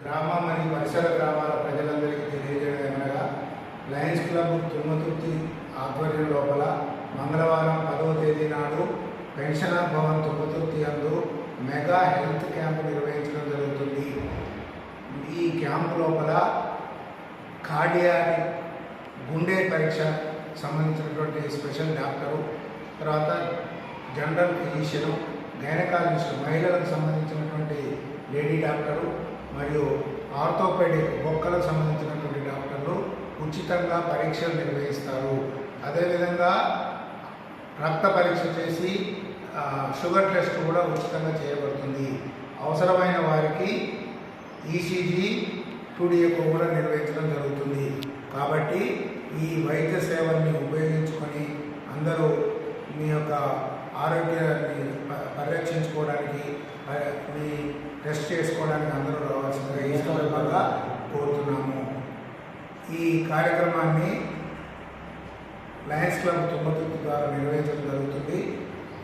గ్రామ మరియు పరిసర గ్రామాల ప్రజలందరికీ తెలియజేయడం ఏమనగా లయన్స్ క్లబ్ తుమ్మతుర్తి ఆధ్వర్యం లోపల మంగళవారం 10వ తేదీ నాడు పెన్షనర్ భవన్ తుమ్మతుర్తి యందు మెగా హెల్త్ క్యాంప్ నిర్వహించడం జరుగుతుంది. ఈ క్యాంపు లోపల కార్డియాక్ గుండె పరీక్ష సంబంధించినటువంటి స్పెషల్ డాక్టరు, తర్వాత జనరల్ ఫిజిషియను, గైనకాలజిస్టు, మహిళలకు సంబంధించినటువంటి లేడీ డాక్టరు మరియు ఆర్థోపెడిక్ బొక్కలకు సంబంధించినటువంటి డాక్టర్లు ఉచితంగా పరీక్షలు నిర్వహిస్తారు. అదేవిధంగా రక్త పరీక్ష చేసి షుగర్ టెస్ట్ కూడా ఉచితంగా చేయబడుతుంది. అవసరమైన వారికి ఈసీజీ, టూడీఏకో కూడా నిర్వహించడం జరుగుతుంది. కాబట్టి ఈ వైద్య సేవల్ని ఉపయోగించుకొని అందరూ మీ యొక్క ఆరోగ్యాన్ని పరిరక్షించుకోవడానికి, మీ టెస్ట్ చేసుకోవడానికి అందరూ రావాల్సిందిగా ఈ సందర్భంగా కోరుతున్నాము. ఈ కార్యక్రమాన్ని లయన్స్ క్లబ్ తుమ్మతుర్తి ద్వారా నిర్వహించడం జరుగుతుంది.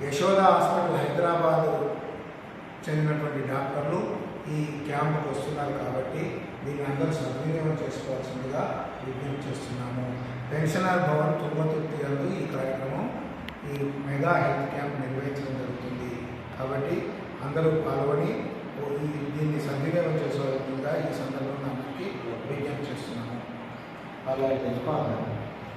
యశోద హాస్పిటల్ హైదరాబాద్ చెందినటువంటి డాక్టర్లు ఈ క్యాంపుకు వస్తున్నారు కాబట్టి దీన్ని అందరూ సద్వినియోగం చేసుకోవాల్సిందిగా విజ్ఞప్తి చేస్తున్నాము. పెన్షనర్ భవన్ తుమ్మతుర్తి యందు ఈ కార్యక్రమం, ఈ మెగా హెల్త్ క్యాంప్ నిర్వహించడం జరుగుతుంది. కాబట్టి అందరూ పాల్గొని దీన్ని సద్వినియోగం చేసుకోవాల్సిందిగా ఈ సందర్భంగా అందరికీ విజ్ఞప్తి చేస్తున్నాము. అలాగే తెలుసుకోవాలి.